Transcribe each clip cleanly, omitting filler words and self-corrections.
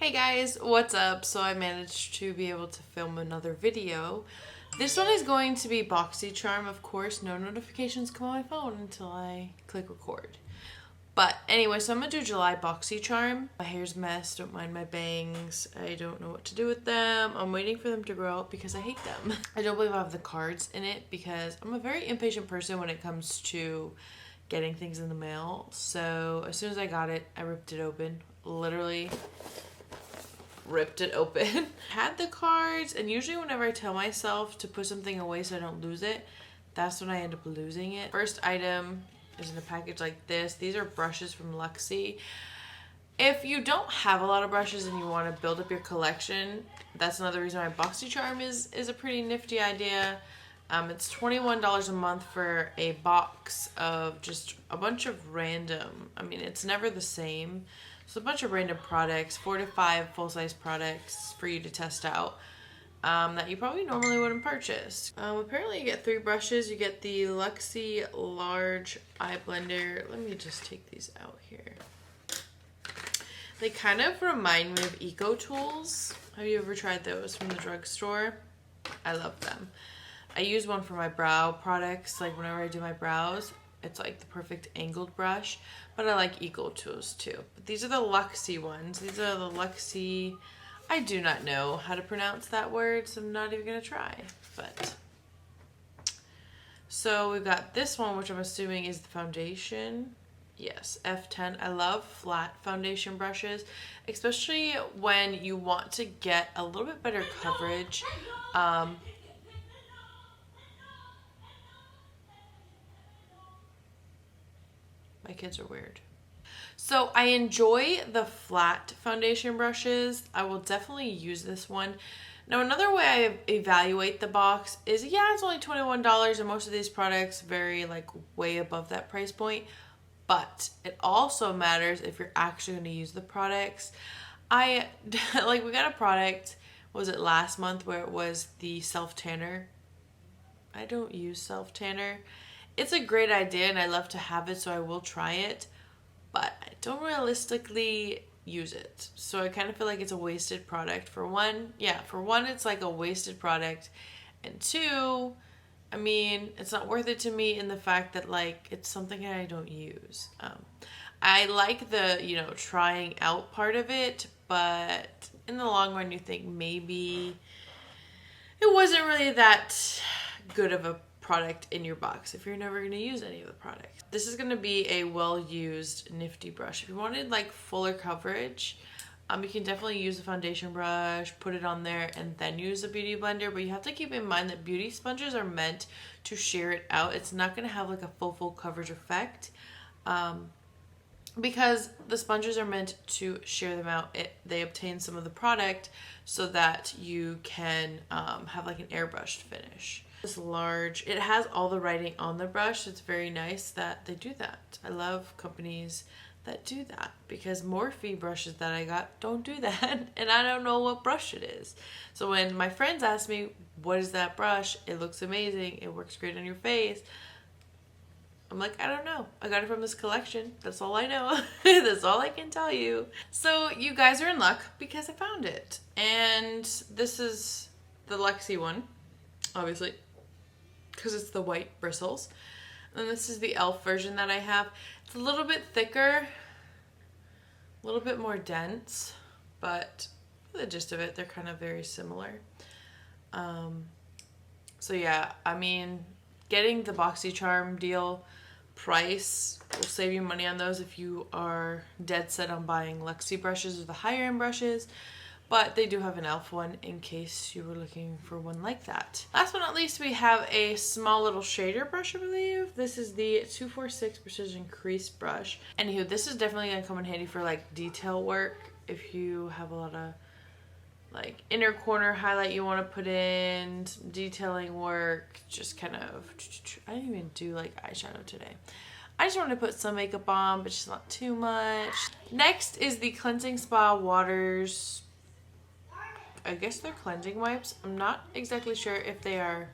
Hey guys, what's up? So I managed to be able to film another video. This one is going to be BoxyCharm, of course. No notifications come on my phone until I click record. But anyway, so I'm going to do July BoxyCharm. My hair's a mess, don't mind my bangs. I don't know what to do with them. I'm waiting for them to grow out because I hate them. I don't believe I have the cards in it because I'm a very impatient person when it comes to getting things in the mail. So as soon as I got it, I ripped it open. Literally ripped it open. Had the cards, and usually whenever I tell myself to put something away so I don't lose it, that's when I end up losing it. First item is in a package like this. These are brushes from Luxie. If you don't have a lot of brushes and you want to build up your collection, that's another reason why BoxyCharm is a pretty nifty idea. It's $21 a month for a box of just a bunch of random, it's never the same. So a bunch of random products, 4 to 5 full-size products for you to test out that you probably normally wouldn't purchase. Apparently you get 3 brushes. You get the Luxie Large Eye Blender. Let me just take these out here. They kind of remind me of Eco Tools. Have you ever tried those from the drugstore? I love them. I use one for my brow products, like whenever I do my brows. It's like the perfect angled brush, but I like Eco Tools too. But these are the Luxie ones. These are the Luxie, I do not know how to pronounce that word, so I'm not even gonna try, but. So we've got this one, which I'm assuming is the foundation. Yes, F10. I love flat foundation brushes, especially when you want to get a little bit better coverage. My kids are weird. So I enjoy the flat foundation brushes. I will definitely use this one. Now another way I evaluate the box is, yeah, it's only $21 and most of these products vary like way above that price point. But it also matters if you're actually going to use the products. We got a product, was it last month, where it was the self-tanner. I don't use self-tanner. It's a great idea and I love to have it, so I will try it, but I don't realistically use it. So I kind of feel like it's a wasted product. For one, it's like a wasted product, and two, it's not worth it to me in the fact that like it's something that I don't use. I like the, trying out part of it, but in the long run you think maybe it wasn't really that good of a product in your box if you're never going to use any of the products. This is going to be a well-used nifty brush. If you wanted like fuller coverage, you can definitely use the foundation brush, put it on there, and then use a beauty blender. But you have to keep in mind that beauty sponges are meant to shear it out. It's not going to have like a full coverage effect because the sponges are meant to shear them out. They obtain some of the product so that you can have like an airbrushed finish. This large, it has all the writing on the brush. It's very nice that they do that. I love companies that do that because Morphe brushes that I got don't do that, and I don't know what brush it is. So when my friends ask me, what is that brush? It looks amazing. It works great on your face. I'm like, I don't know. I got it from this collection. That's all I know. That's all I can tell you. So you guys are in luck because I found it. And this is the Luxie one, obviously, because it's the white bristles. And this is the e.l.f. version that I have. It's a little bit thicker, a little bit more dense, but for the gist of it, they're kind of very similar. So yeah, getting the BoxyCharm deal price will save you money on those if you are dead set on buying Luxie brushes or the higher end brushes. But they do have an e.l.f. one in case you were looking for one like that. Last but not least, we have a small little shader brush, I believe. This is the 246 Precision Crease Brush. Anywho, this is definitely going to come in handy for like detail work. If you have a lot of like inner corner highlight you want to put in, detailing work, just kind of, I didn't even do like eyeshadow today. I just wanted to put some makeup on, but just not too much. Next is the Cleansing Spa Waters. I guess they're cleansing wipes. I'm not exactly sure if they are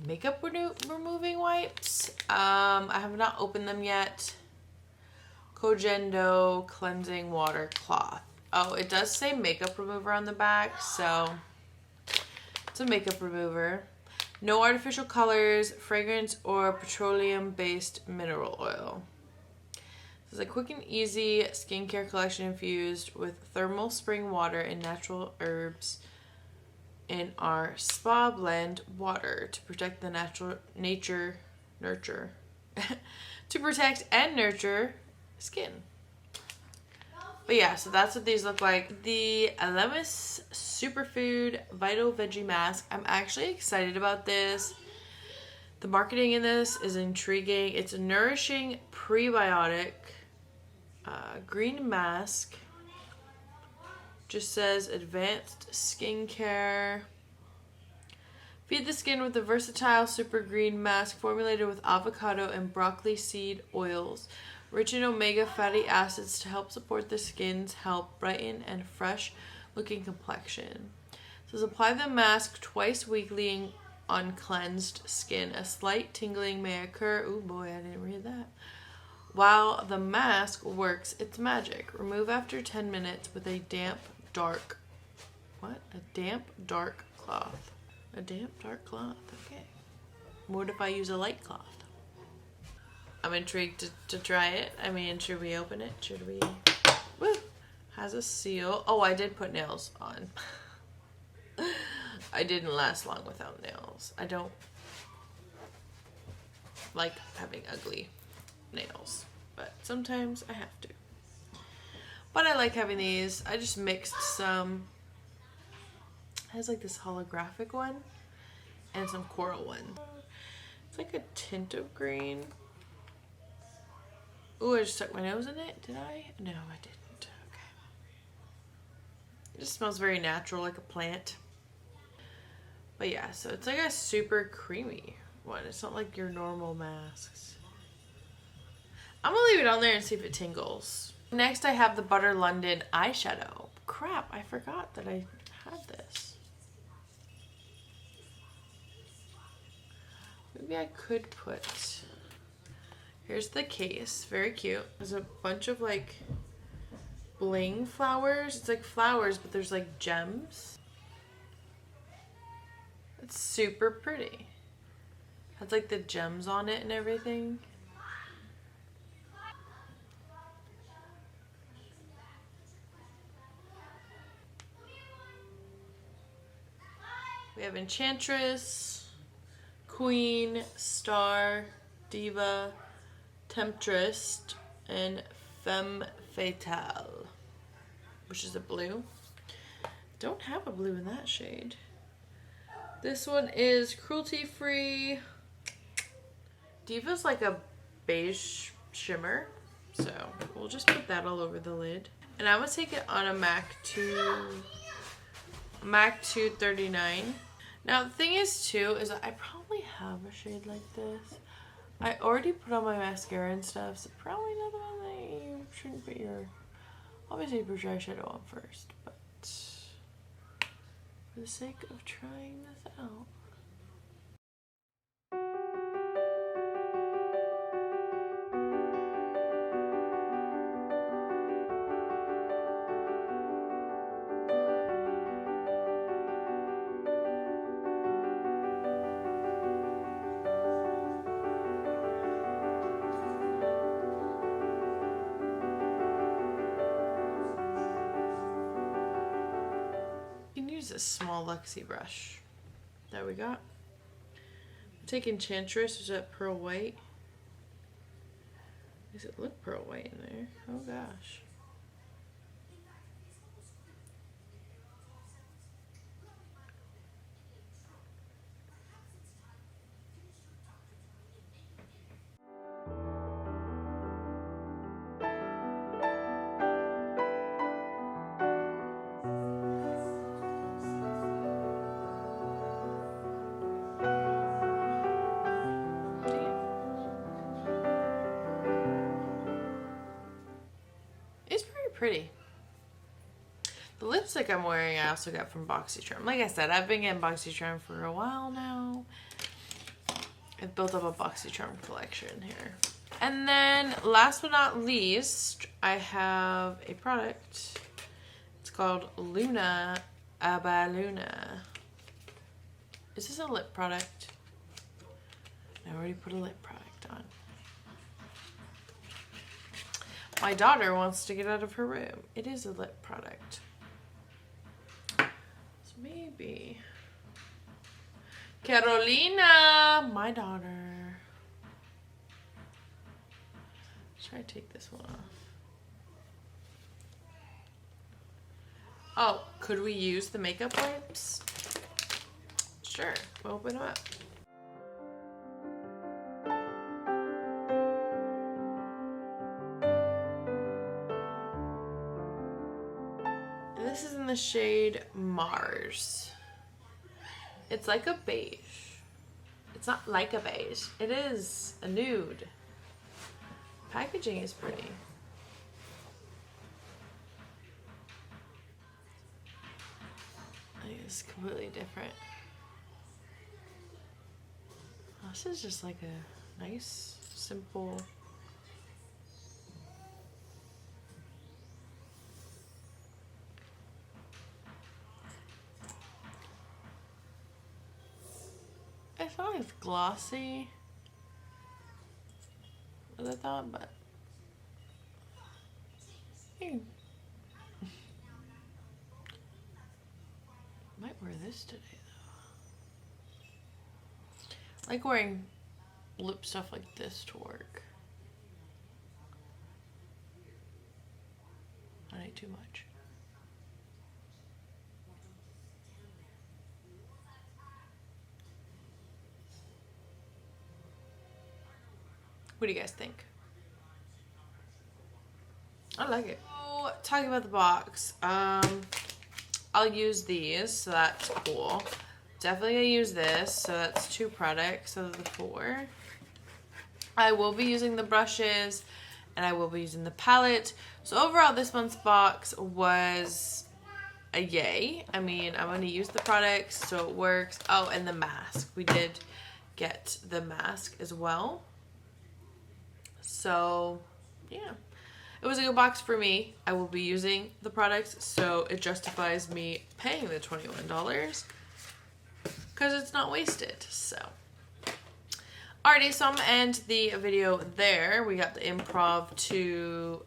makeup removing wipes. I have not opened them yet. Kojendo Cleansing Water Cloth. Oh, it does say makeup remover on the back, so it's a makeup remover. No artificial colors, fragrance, or petroleum-based mineral oil. It's a quick and easy skincare collection infused with thermal spring water and natural herbs in our spa blend water to protect the nurture to protect and nurture skin. But yeah, so that's what these look like. The Elemis Superfood Vital Veggie Mask. I'm actually excited about this. The marketing in this is intriguing. It's a nourishing prebiotic green mask. Just says advanced skincare. Feed the skin with a versatile super green mask formulated with avocado and broccoli seed oils, rich in omega fatty acids to help support the skin's brighten and fresh looking complexion. It says apply the mask twice weekly on cleansed skin. A slight tingling may occur. Oh boy, I didn't read that. While the mask works its magic. Remove after 10 minutes with a damp, dark cloth. A damp, dark cloth. Okay. What if I use a light cloth? I'm intrigued to try it. I mean, should we open it? Should we? Woo! Has a seal. Oh, I did put nails on. I didn't last long without nails. I don't like having ugly nails, but sometimes I have to. But I like having these. I just mixed some. It has like this holographic one and some coral one. It's like a tint of green. Ooh, I just stuck my nose in it. Did I? No, I didn't. Okay. It just smells very natural, like a plant. But yeah, so it's like a super creamy one. It's not like your normal masks. I'm gonna leave it on there and see if it tingles. Next, I have the Butter London eyeshadow. Crap, I forgot that I had this. Maybe I could put... Here's the case. Very cute. There's a bunch of like bling flowers. It's like flowers, but there's like gems. It's super pretty. Has like the gems on it and everything. We have Enchantress, Queen, Star, Diva, Temptress, and Femme Fatale, which is a blue. Don't have a blue in that shade. This one is cruelty free. Diva's like a beige shimmer, so we'll just put that all over the lid. And I'm gonna take it on a MAC 239. Now the thing is too, is that I probably have a shade like this. I already put on my mascara and stuff, so probably another one that you shouldn't put your, obviously put your eyeshadow on first, but for the sake of trying this out. Use a small Luxie brush that we got. I'm taking Enchantress, is that pearl white? Does it look pearl white in there? Oh gosh. Pretty. The lipstick I'm wearing I also got from BoxyCharm. Like I said, I've been getting BoxyCharm for a while now. I've built up a BoxyCharm collection here. And then last but not least, I have a product called Luna Aba Luna. Is this a lip product? I already put a lip product on. My daughter wants to get out of her room. It is a lip product. So maybe. Carolina, my daughter. Should I take this one off? Oh, could we use the makeup wipes? Sure, we'll open them up. And this is in the shade Mars. It's like a beige. It's not like a beige. It is a nude. Packaging is pretty. It's completely different. This is just like a nice, simple. It's not as glossy as I thought, but might wear this today though. I like wearing lip stuff like this to work. Not too much. What do you guys think? I like it. So, talking about the box, I'll use these, so that's cool. Definitely gonna use this, so that's 2 products out of the 4. I will be using the brushes, and I will be using the palette. So overall, this month's box was a yay. I mean, I'm gonna use the products, so it works. Oh, and the mask. We did get the mask as well. So, yeah. It was a good box for me. I will be using the products, so it justifies me paying the $21 because it's not wasted. So, alrighty, so I'm gonna end the video there. We got the improv to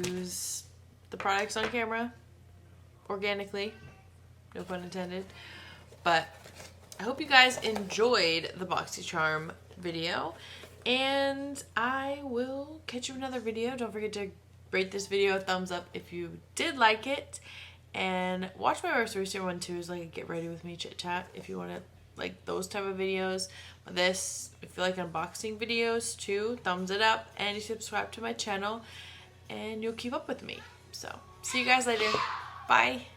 use the products on camera organically, no pun intended. But I hope you guys enjoyed the BoxyCharm video. And I will catch you in another video. Don't forget to rate this video a thumbs up if you did like it. And watch my most recent one too, is like a get ready with me chit chat if you want to like those type of videos. But this, if you like unboxing videos too, thumbs it up. And you subscribe to my channel and you'll keep up with me. So see you guys later. Bye.